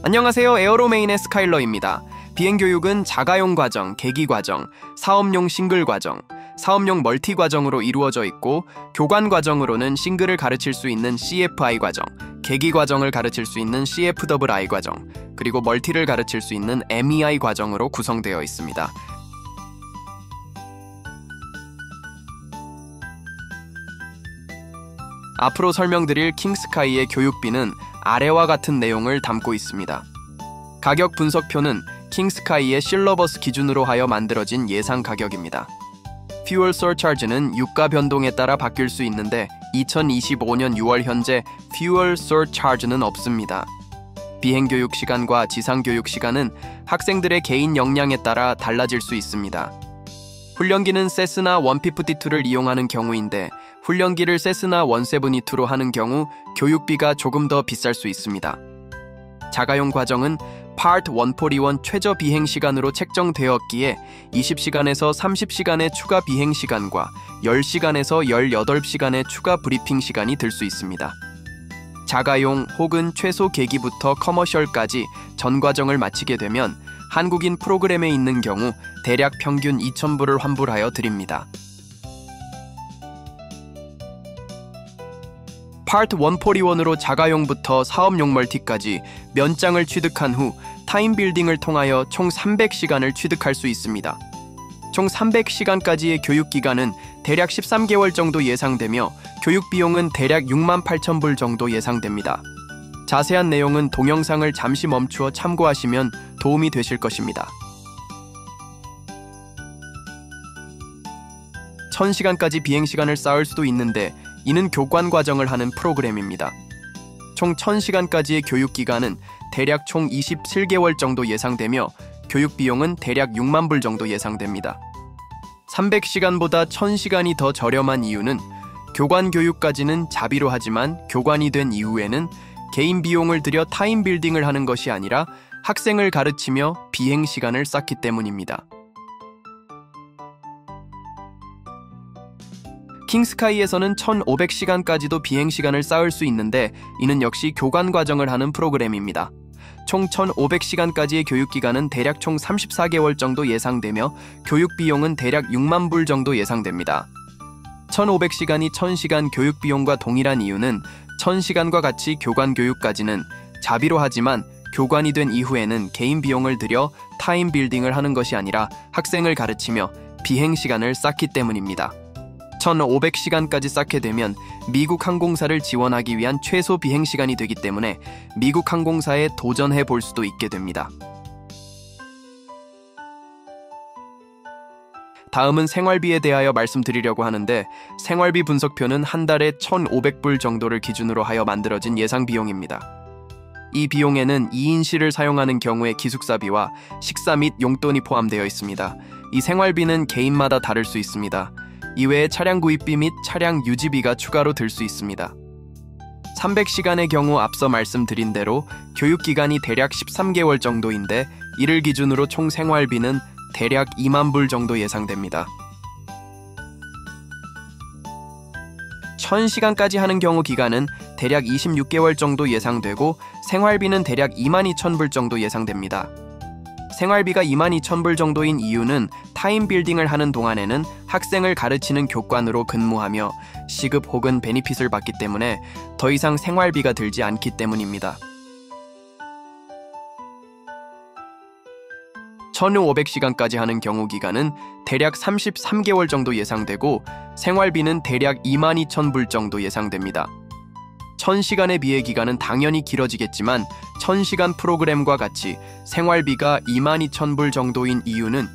안녕하세요. 에어로메인의 스카일러입니다. 비행교육은 자가용 과정, 계기 과정, 사업용 싱글 과정, 사업용 멀티 과정으로 이루어져 있고 교관 과정으로는 싱글을 가르칠 수 있는 CFI 과정, 계기 과정을 가르칠 수 있는 CFII 과정, 그리고 멀티를 가르칠 수 있는 MEI 과정으로 구성되어 있습니다. 앞으로 설명드릴 킹스카이의 교육비는 아래와 같은 내용을 담고 있습니다. 가격 분석표는 킹스카이의 실러버스 기준으로 하여 만들어진 예상 가격입니다. Fuel Surcharge는 유가 변동에 따라 바뀔 수 있는데 2025년 6월 현재 Fuel Surcharge는 없습니다. 비행교육 시간과 지상교육 시간은 학생들의 개인 역량에 따라 달라질 수 있습니다. 훈련기는 세스나 152를 이용하는 경우인데 훈련기를 세스나 172로 하는 경우 교육비가 조금 더 비쌀 수 있습니다. 자가용 과정은 Part 141 최저 비행 시간으로 책정되었기에 20시간에서 30시간의 추가 비행 시간과 10시간에서 18시간의 추가 브리핑 시간이 들 수 있습니다. 자가용 혹은 최소 계기부터 커머셜까지 전 과정을 마치게 되면 한국인 프로그램에 있는 경우 대략 평균 2,000불을 환불하여 드립니다. 파트 141으로 자가용부터 사업용 멀티까지 면장을 취득한 후 타임빌딩을 통하여 총 300시간을 취득할 수 있습니다. 총 300시간까지의 교육기간은 대략 13개월 정도 예상되며 교육비용은 대략 68,000불 정도 예상됩니다. 자세한 내용은 동영상을 잠시 멈추어 참고하시면 도움이 되실 것입니다. 1000시간까지 비행시간을 쌓을 수도 있는데 이는 교관 과정을 하는 프로그램입니다. 총 1000시간까지의 교육기간은 대략 총 27개월 정도 예상되며 교육비용은 대략 6만 불 정도 예상됩니다. 300시간보다 1000시간이 더 저렴한 이유는 교관 교육까지는 자비로 하지만 교관이 된 이후에는 개인 비용을 들여 타임빌딩을 하는 것이 아니라 학생을 가르치며 비행시간을 쌓기 때문입니다. 킹스카이에서는 1500시간까지도 비행시간을 쌓을 수 있는데 이는 역시 교관 과정을 하는 프로그램입니다. 총 1500시간까지의 교육기간은 대략 총 34개월 정도 예상되며 교육비용은 대략 6만 불 정도 예상됩니다. 1500시간이 1000시간 교육비용과 동일한 이유는 1000시간과 같이 교관 교육까지는 자비로 하지만 교관이 된 이후에는 개인 비용을 들여 타임 빌딩을 하는 것이 아니라 학생을 가르치며 비행시간을 쌓기 때문입니다. 1500시간까지 쌓게 되면 미국 항공사를 지원하기 위한 최소 비행시간이 되기 때문에 미국 항공사에 도전해 볼 수도 있게 됩니다. 다음은 생활비에 대하여 말씀드리려고 하는데 생활비 분석표는 한 달에 1,500불 정도를 기준으로 하여 만들어진 예상 비용입니다. 이 비용에는 2인실을 사용하는 경우의 기숙사비와 식사 및 용돈이 포함되어 있습니다. 이 생활비는 개인마다 다를 수 있습니다. 이외에 차량 구입비 및 차량 유지비가 추가로 들 수 있습니다. 300시간의 경우 앞서 말씀드린 대로 교육기간이 대략 13개월 정도인데 이를 기준으로 총 생활비는 대략 2만 불 정도 예상됩니다. 1000시간까지 하는 경우 기간은 대략 26개월 정도 예상되고 생활비는 대략 22,000불 정도 예상됩니다. 생활비가 22,000불 정도인 이유는 타임빌딩을 하는 동안에는 학생을 가르치는 교관으로 근무하며 시급 혹은 베니핏을 받기 때문에 더 이상 생활비가 들지 않기 때문입니다. 1,500시간까지 하는 경우 기간은 대략 33개월 정도 예상되고 생활비는 대략 22,000불 정도 예상됩니다. 1000시간에 비해 기간은 당연히 길어지겠지만 1000시간 프로그램과 같이 생활비가 22,000불 정도인 이유는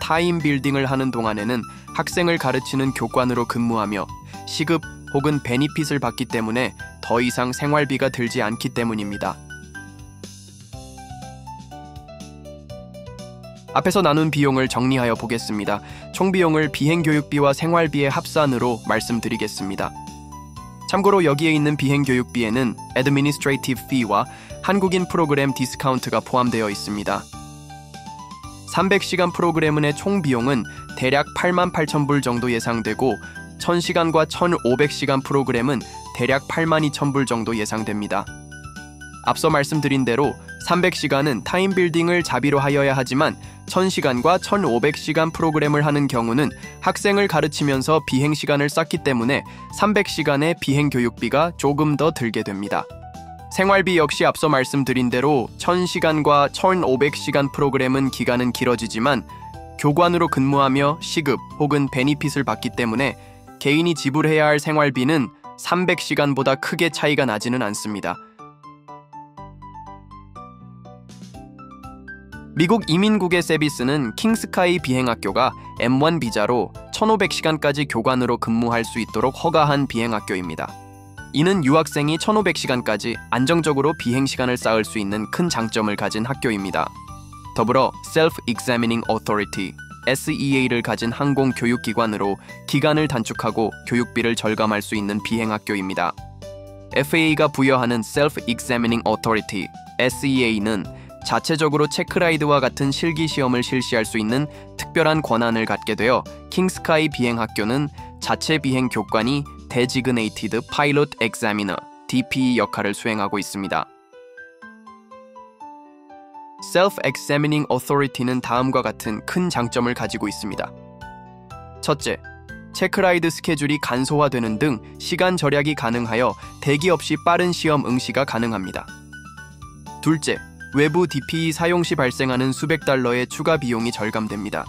타임 빌딩을 하는 동안에는 학생을 가르치는 교관으로 근무하며 시급 혹은 베니핏을 받기 때문에 더 이상 생활비가 들지 않기 때문입니다. 앞에서 나눈 비용을 정리하여 보겠습니다. 총 비용을 비행교육비와 생활비의 합산으로 말씀드리겠습니다. 참고로 여기에 있는 비행교육비에는 Administrative Fee와 한국인 프로그램 디스카운트가 포함되어 있습니다. 300시간 프로그램의 총 비용은 대략 88,000불 정도 예상되고 1000시간과 1500시간 프로그램은 대략 82,000불 정도 예상됩니다. 앞서 말씀드린 대로 300시간은 타임빌딩을 자비로 하여야 하지만 1000시간과 1500시간 프로그램을 하는 경우는 학생을 가르치면서 비행시간을 쌓기 때문에 300시간의 비행교육비가 조금 더 들게 됩니다. 생활비 역시 앞서 말씀드린 대로 1000시간과 1500시간 프로그램은 기간은 길어지지만 교관으로 근무하며 시급 혹은 베니핏을 받기 때문에 개인이 지불해야 할 생활비는 300시간보다 크게 차이가 나지는 않습니다. 미국 이민국의 세비스는 킹스카이 비행학교가 M1 비자로 1500시간까지 교관으로 근무할 수 있도록 허가한 비행학교입니다. 이는 유학생이 1500시간까지 안정적으로 비행시간을 쌓을 수 있는 큰 장점을 가진 학교입니다. 더불어 Self-Examining Authority, SEA를 가진 항공교육기관으로 기간을 단축하고 교육비를 절감할 수 있는 비행학교입니다. FAA가 부여하는 Self-Examining Authority, SEA는 자체적으로 체크라이드와 같은 실기시험을 실시할 수 있는 특별한 권한을 갖게 되어 킹스카이 비행학교는 자체 비행 교관이 Designated Pilot Examiner, DPE 역할을 수행하고 있습니다. Self-Examining Authority는 다음과 같은 큰 장점을 가지고 있습니다. 첫째, 체크라이드 스케줄이 간소화되는 등 시간 절약이 가능하여 대기 없이 빠른 시험 응시가 가능합니다. 둘째, 외부 DPE 사용 시 발생하는 수백 달러의 추가 비용이 절감됩니다.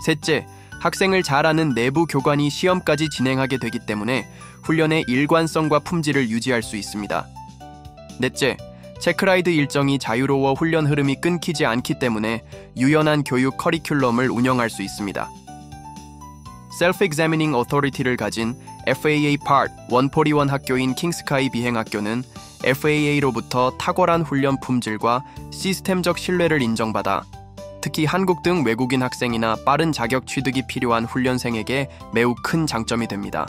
셋째, 학생을 잘 아는 내부 교관이 시험까지 진행하게 되기 때문에 훈련의 일관성과 품질을 유지할 수 있습니다. 넷째, 체크라이드 일정이 자유로워 훈련 흐름이 끊기지 않기 때문에 유연한 교육 커리큘럼을 운영할 수 있습니다. Self-Examining Authority를 가진 FAA Part 141 학교인 킹스카이 비행학교는 FAA로부터 탁월한 훈련 품질과 시스템적 신뢰를 인정받아 특히 한국 등 외국인 학생이나 빠른 자격 취득이 필요한 훈련생에게 매우 큰 장점이 됩니다.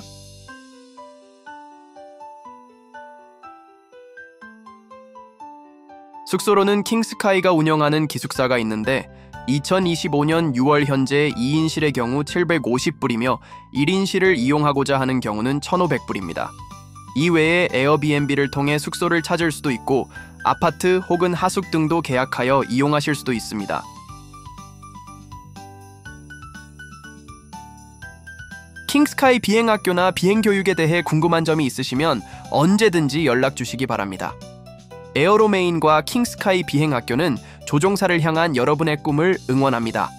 숙소로는 킹스카이가 운영하는 기숙사가 있는데 2025년 6월 현재 2인실의 경우 750불이며 1인실을 이용하고자 하는 경우는 1,500불입니다. 이외에 에어비앤비를 통해 숙소를 찾을 수도 있고 아파트 혹은 하숙 등도 계약하여 이용하실 수도 있습니다. 킹스카이 비행학교나 비행교육에 대해 궁금한 점이 있으시면 언제든지 연락 주시기 바랍니다. 에어로메인과 킹스카이 비행학교는 조종사를 향한 여러분의 꿈을 응원합니다.